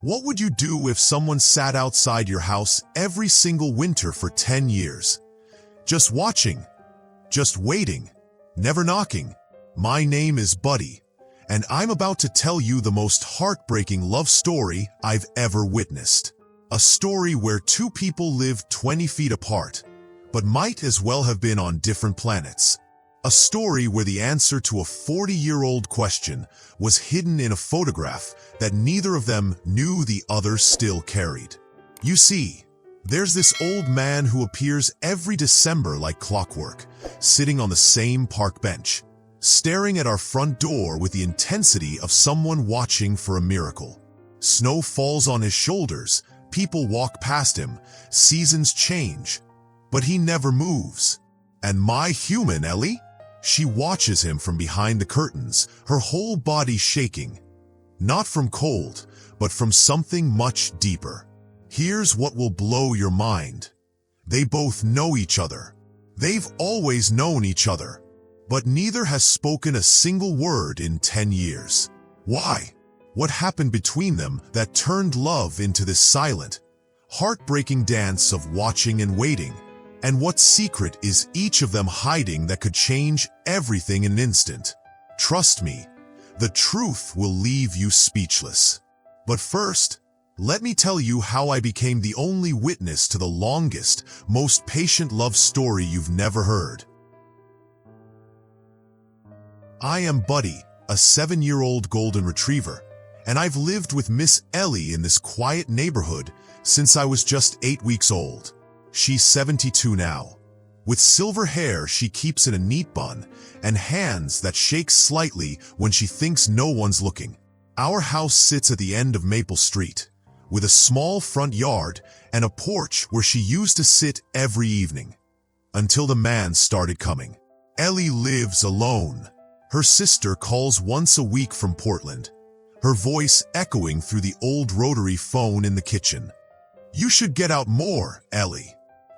What would you do if someone sat outside your house every single winter for 10 years? Just watching, just waiting, never knocking. My name is Buddy, and I'm about to tell you the most heartbreaking love story I've ever witnessed. A story where two people lived 20 feet apart, but might as well have been on different planets. A story where the answer to a 40-year-old question was hidden in a photograph that neither of them knew the other still carried. You see, there's this old man who appears every December like clockwork, sitting on the same park bench, staring at our front door with the intensity of someone watching for a miracle. Snow falls on his shoulders, people walk past him, seasons change, but he never moves. And my human, Ellie? She watches him from behind the curtains, her whole body shaking. Not from cold, but from something much deeper. Here's what will blow your mind. They both know each other. They've always known each other, but neither has spoken a single word in 10 years. Why? What happened between them that turned love into this silent, heartbreaking dance of watching and waiting? And what secret is each of them hiding that could change everything in an instant? Trust me, the truth will leave you speechless. But first, let me tell you how I became the only witness to the longest, most patient love story you've never heard. I am Buddy, a 7-year-old golden retriever, and I've lived with Miss Ellie in this quiet neighborhood since I was just 8 weeks old. She's 72 now. With silver hair she keeps in a neat bun and hands that shake slightly when she thinks no one's looking. Our house sits at the end of Maple Street, with a small front yard and a porch where she used to sit every evening, until the man started coming. Ellie lives alone. Her sister calls once a week from Portland, her voice echoing through the old rotary phone in the kitchen. You should get out more, Ellie.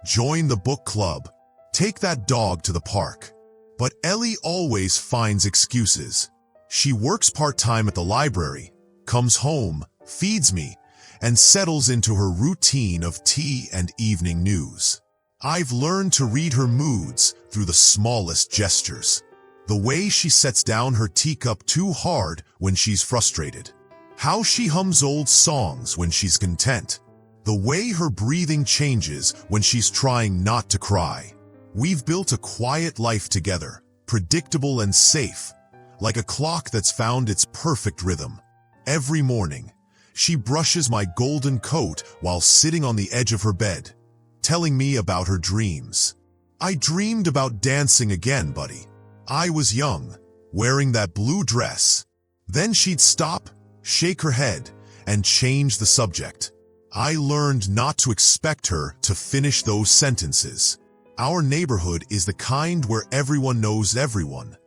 Join the book club. Take that dog to the park. But Ellie always finds excuses. She works part-time at the library, comes home, feeds me, and settles into her routine of tea and evening news. I've learned to read her moods through the smallest gestures. The way she sets down her teacup too hard when she's frustrated. How she hums old songs when she's content. The way her breathing changes when she's trying not to cry. We've built a quiet life together, predictable and safe, like a clock that's found its perfect rhythm. Every morning, she brushes my golden coat while sitting on the edge of her bed, telling me about her dreams. I dreamed about dancing again, Buddy. I was young, wearing that blue dress. Then she'd stop, shake her head, and change the subject. I learned not to expect her to finish those sentences. Our neighborhood is the kind where everyone knows everyone,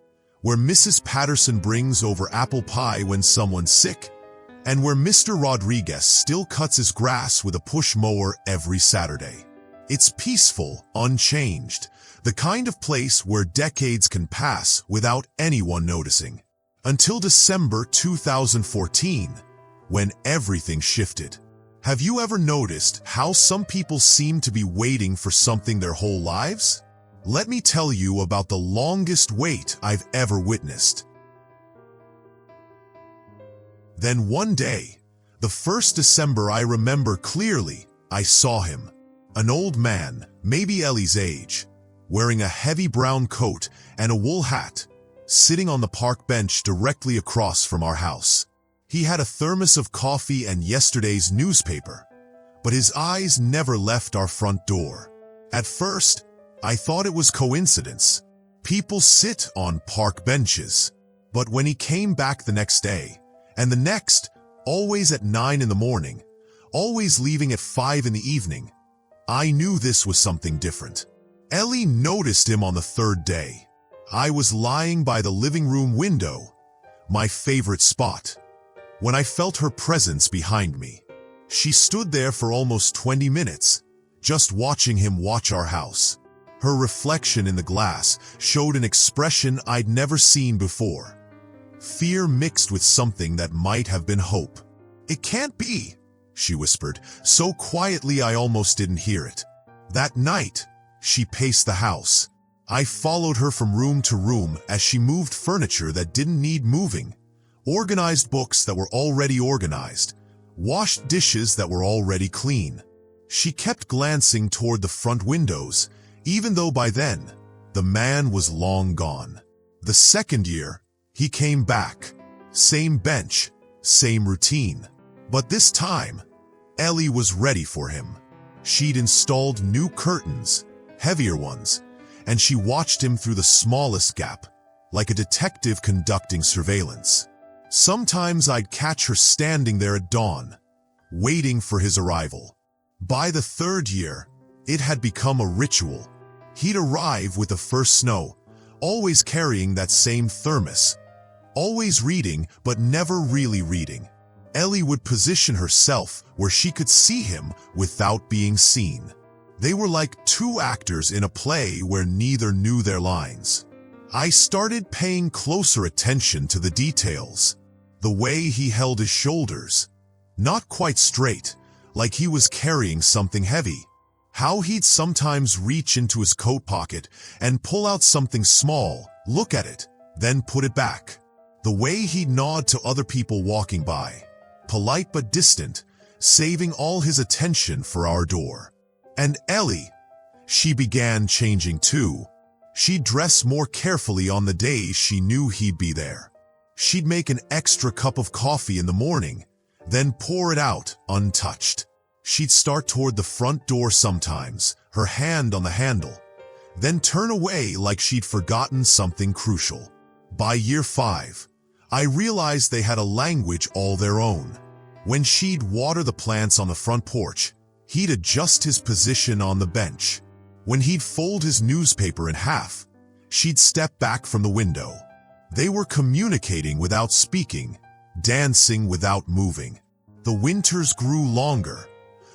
where Mrs. Patterson brings over apple pie when someone's sick, and where Mr. Rodriguez still cuts his grass with a push mower every Saturday. It's peaceful, unchanged, the kind of place where decades can pass without anyone noticing. Until December 2014, when everything shifted. Have you ever noticed how some people seem to be waiting for something their whole lives? Let me tell you about the longest wait I've ever witnessed. Then one day, the first December I remember clearly, I saw him. An old man, maybe Ellie's age, wearing a heavy brown coat and a wool hat, sitting on the park bench directly across from our house. He had a thermos of coffee and yesterday's newspaper, but his eyes never left our front door. At first, I thought it was coincidence. People sit on park benches. But when he came back the next day, and the next, always at 9 in the morning, always leaving at 5 in the evening, I knew this was something different. Ellie noticed him on the third day. I was lying by the living room window, my favorite spot, when I felt her presence behind me. She stood there for almost 20 minutes, just watching him watch our house. Her reflection in the glass showed an expression I'd never seen before. Fear mixed with something that might have been hope. "It can't be," she whispered, so quietly I almost didn't hear it. That night, she paced the house. I followed her from room to room as she moved furniture that didn't need moving, organized books that were already organized, washed dishes that were already clean. She kept glancing toward the front windows, even though by then, the man was long gone. The second year, he came back. Same bench, same routine. But this time, Ellie was ready for him. She'd installed new curtains, heavier ones, and she watched him through the smallest gap, like a detective conducting surveillance. Sometimes I'd catch her standing there at dawn, waiting for his arrival. By the third year, it had become a ritual. He'd arrive with the first snow, always carrying that same thermos, always reading but never really reading. Ellie would position herself where she could see him without being seen. They were like two actors in a play where neither knew their lines. I started paying closer attention to the details. The way he held his shoulders, not quite straight, like he was carrying something heavy. How he'd sometimes reach into his coat pocket and pull out something small, look at it, then put it back. The way he'd nod to other people walking by, polite but distant, saving all his attention for our door. And Ellie, she began changing too. She'd dress more carefully on the days she knew he'd be there. She'd make an extra cup of coffee in the morning, then pour it out untouched. She'd start toward the front door sometimes, her hand on the handle, then turn away like she'd forgotten something crucial. By year 5, I realized they had a language all their own. When she'd water the plants on the front porch, he'd adjust his position on the bench. When he'd fold his newspaper in half, she'd step back from the window. They were communicating without speaking, dancing without moving. The winters grew longer,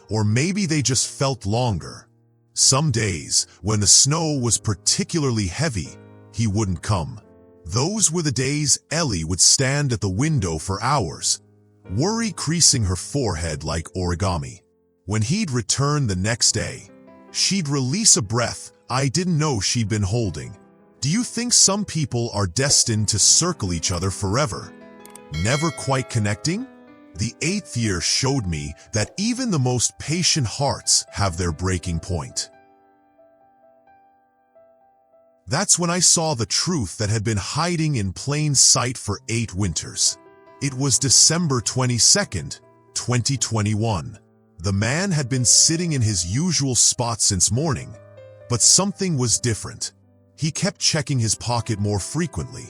or maybe they just felt longer. Some days, when the snow was particularly heavy, he wouldn't come. Those were the days Ellie would stand at the window for hours, worry creasing her forehead like origami. When he'd return the next day, she'd release a breath I didn't know she'd been holding. Do you think some people are destined to circle each other forever, never quite connecting? The 8th year showed me that even the most patient hearts have their breaking point. That's when I saw the truth that had been hiding in plain sight for 8 winters. It was December 22nd, 2021. The man had been sitting in his usual spot since morning, but something was different. He kept checking his pocket more frequently,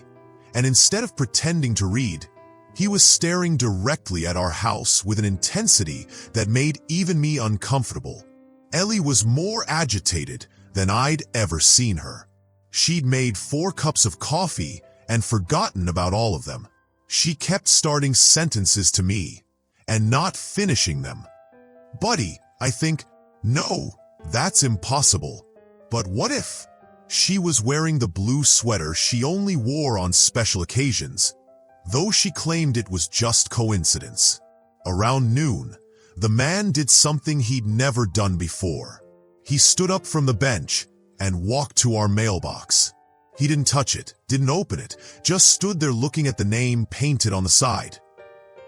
and instead of pretending to read, he was staring directly at our house with an intensity that made even me uncomfortable. Ellie was more agitated than I'd ever seen her. She'd made 4 cups of coffee and forgotten about all of them. She kept starting sentences to me and not finishing them. Buddy, I think, no, that's impossible. But what if? She was wearing the blue sweater she only wore on special occasions, though she claimed it was just coincidence. Around noon, the man did something he'd never done before. He stood up from the bench and walked to our mailbox. He didn't touch it, didn't open it, just stood there looking at the name painted on the side.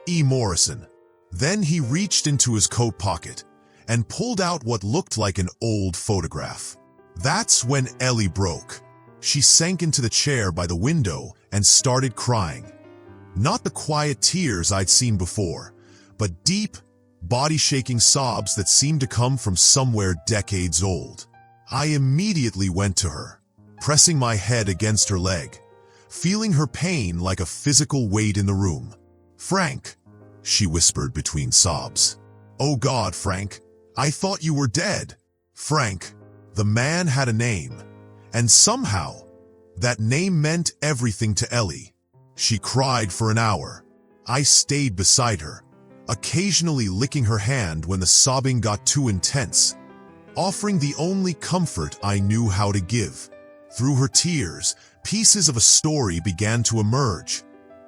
E. Morrison. Then he reached into his coat pocket and pulled out what looked like an old photograph. That's when Ellie broke. She sank into the chair by the window and started crying. Not the quiet tears I'd seen before, but deep, body-shaking sobs that seemed to come from somewhere decades old. I immediately went to her, pressing my head against her leg, feeling her pain like a physical weight in the room. "Frank," she whispered between sobs. "Oh God, Frank, I thought you were dead." Frank, the man had a name, and somehow, that name meant everything to Ellie. She cried for an hour. I stayed beside her, occasionally licking her hand when the sobbing got too intense, offering the only comfort I knew how to give. Through her tears, pieces of a story began to emerge,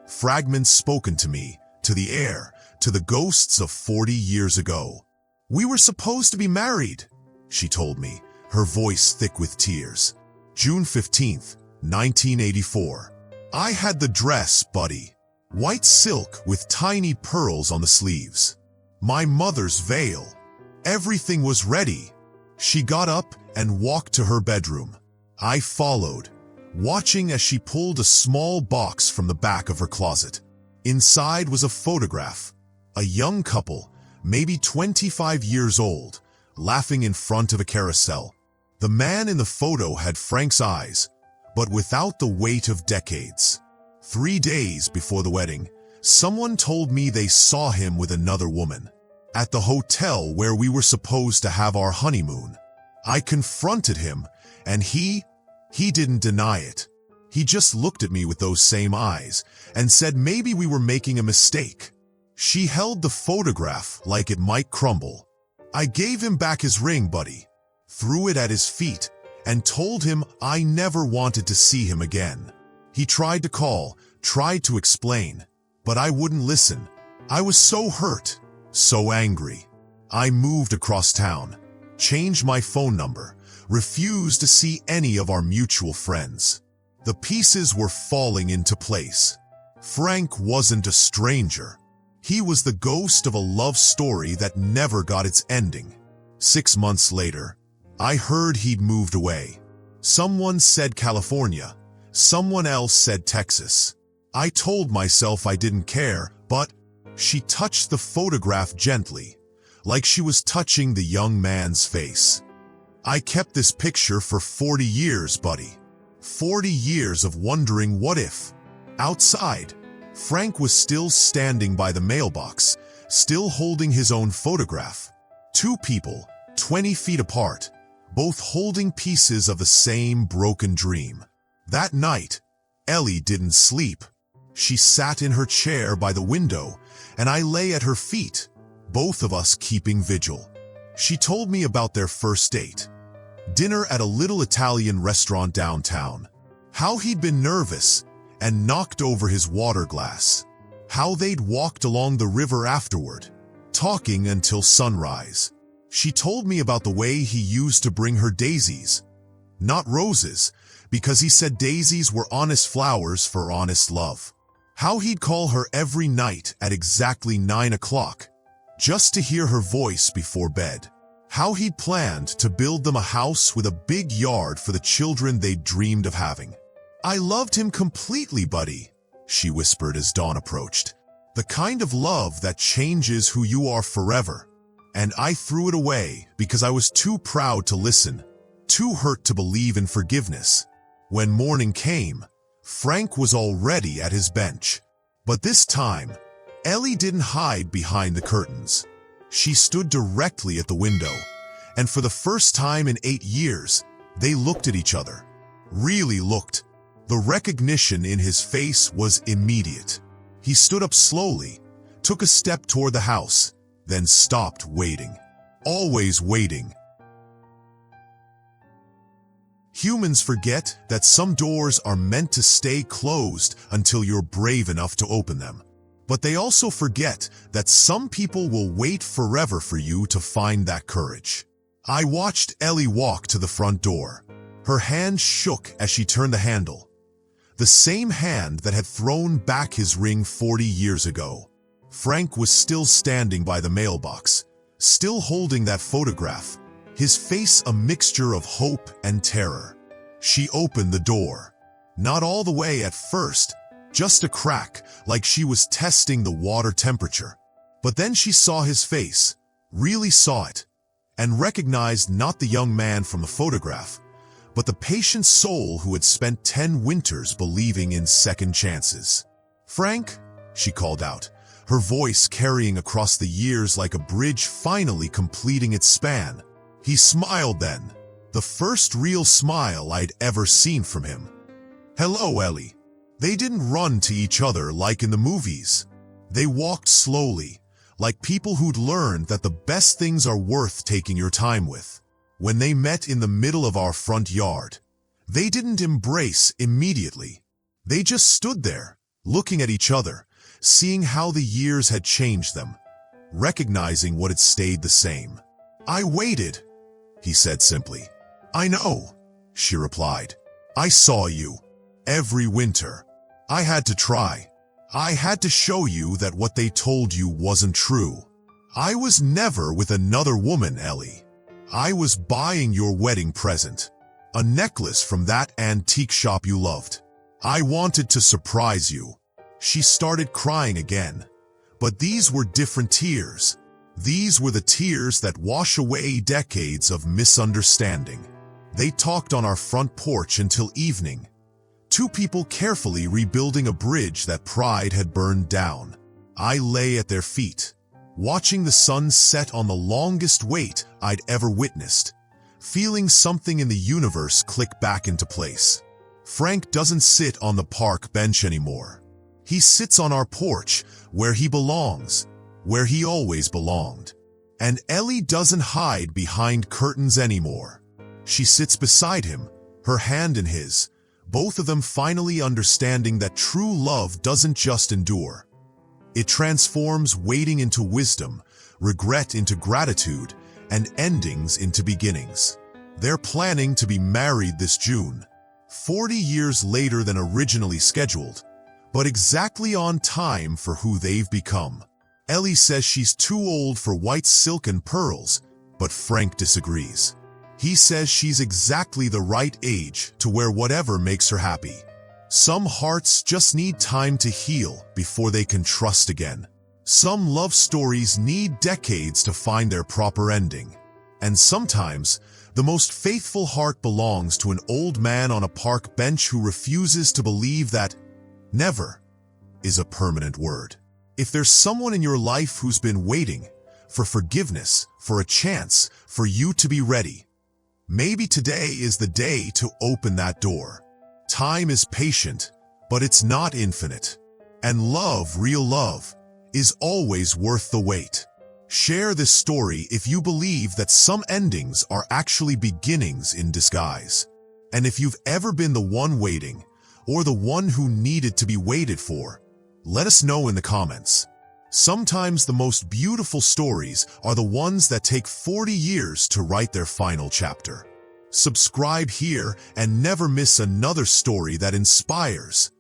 fragments spoken to me, to the air, to the ghosts of 40 years ago. We were supposed to be married, she told me, her voice thick with tears. June 15th, 1984. I had the dress, buddy. White silk with tiny pearls on the sleeves. My mother's veil. Everything was ready. She got up and walked to her bedroom. I followed, watching as she pulled a small box from the back of her closet. Inside was a photograph. A young couple, maybe 25 years old, laughing in front of a carousel. The man in the photo had Frank's eyes, but without the weight of decades. 3 days before the wedding, someone told me they saw him with another woman at the hotel where we were supposed to have our honeymoon. I confronted him, and he didn't deny it. He just looked at me with those same eyes and said maybe we were making a mistake. She held the photograph like it might crumble. I gave him back his ring, buddy, threw it at his feet, and told him I never wanted to see him again. He tried to call, tried to explain, but I wouldn't listen. I was so hurt, so angry. I moved across town, changed my phone number, refused to see any of our mutual friends. The pieces were falling into place. Frank wasn't a stranger. He was the ghost of a love story that never got its ending. 6 months later, I heard he'd moved away. Someone said California. Someone else said Texas. I told myself I didn't care, but she touched the photograph gently, like she was touching the young man's face. I kept this picture for 40 years, buddy. 40 years of wondering what if. Outside, Frank was still standing by the mailbox, still holding his own photograph. 2 people, 20 feet apart, both holding pieces of the same broken dream. That night, Ellie didn't sleep. She sat in her chair by the window, and I lay at her feet, both of us keeping vigil. She told me about their first date. Dinner at a little Italian restaurant downtown. How he'd been nervous and knocked over his water glass. How they'd walked along the river afterward, talking until sunrise. She told me about the way he used to bring her daisies, not roses, because he said daisies were honest flowers for honest love. How he'd call her every night at exactly 9 o'clock, just to hear her voice before bed. How he'd planned to build them a house with a big yard for the children they'd dreamed of having. I loved him completely, buddy, she whispered as dawn approached. The kind of love that changes who you are forever. And I threw it away because I was too proud to listen, too hurt to believe in forgiveness. When morning came, Frank was already at his bench. But this time, Ellie didn't hide behind the curtains. She stood directly at the window, and for the first time in 8 years, they looked at each other. Really looked. The recognition in his face was immediate. He stood up slowly, took a step toward the house, then stopped waiting. Always waiting. Humans forget that some doors are meant to stay closed until you're brave enough to open them. But they also forget that some people will wait forever for you to find that courage. I watched Ellie walk to the front door. Her hand shook as she turned the handle. The same hand that had thrown back his ring 40 years ago. Frank was still standing by the mailbox, still holding that photograph, his face a mixture of hope and terror. She opened the door. Not all the way at first, just a crack, like she was testing the water temperature. But then she saw his face, really saw it, and recognized not the young man from the photograph, but the patient soul who had spent 10 winters believing in second chances. "Frank," she called out, her voice carrying across the years like a bridge finally completing its span. He smiled then, the first real smile I'd ever seen from him. "Hello, Ellie." They didn't run to each other like in the movies. They walked slowly, like people who'd learned that the best things are worth taking your time with. When they met in the middle of our front yard, they didn't embrace immediately. They just stood there, looking at each other, seeing how the years had changed them, recognizing what had stayed the same. "I waited," he said simply. "I know," she replied. "I saw you. Every winter. I had to try. I had to show you that what they told you wasn't true. I was never with another woman, Ellie. I was buying your wedding present. A necklace from that antique shop you loved. I wanted to surprise you." She started crying again. But these were different tears. These were the tears that wash away decades of misunderstanding. They talked on our front porch until evening. Two people carefully rebuilding a bridge that pride had burned down. I lay at their feet, watching the sun set on the longest wait I'd ever witnessed, feeling something in the universe click back into place. Frank doesn't sit on the park bench anymore. He sits on our porch, where he belongs, where he always belonged. And Ellie doesn't hide behind curtains anymore. She sits beside him, her hand in his, both of them finally understanding that true love doesn't just endure. It transforms waiting into wisdom, regret into gratitude, and endings into beginnings. They're planning to be married this June, 40 years later than originally scheduled, but exactly on time for who they've become. Ellie says she's too old for white silk and pearls, but Frank disagrees. He says she's exactly the right age to wear whatever makes her happy. Some hearts just need time to heal before they can trust again. Some love stories need decades to find their proper ending. And sometimes, the most faithful heart belongs to an old man on a park bench who refuses to believe that never is a permanent word. If there's someone in your life who's been waiting for forgiveness, for a chance, for you to be ready, maybe today is the day to open that door. Time is patient, but it's not infinite. And love, real love, is always worth the wait. Share this story if you believe that some endings are actually beginnings in disguise. And if you've ever been the one waiting, or the one who needed to be waited for, let us know in the comments. Sometimes the most beautiful stories are the ones that take 40 years to write their final chapter. Subscribe here and never miss another story that inspires,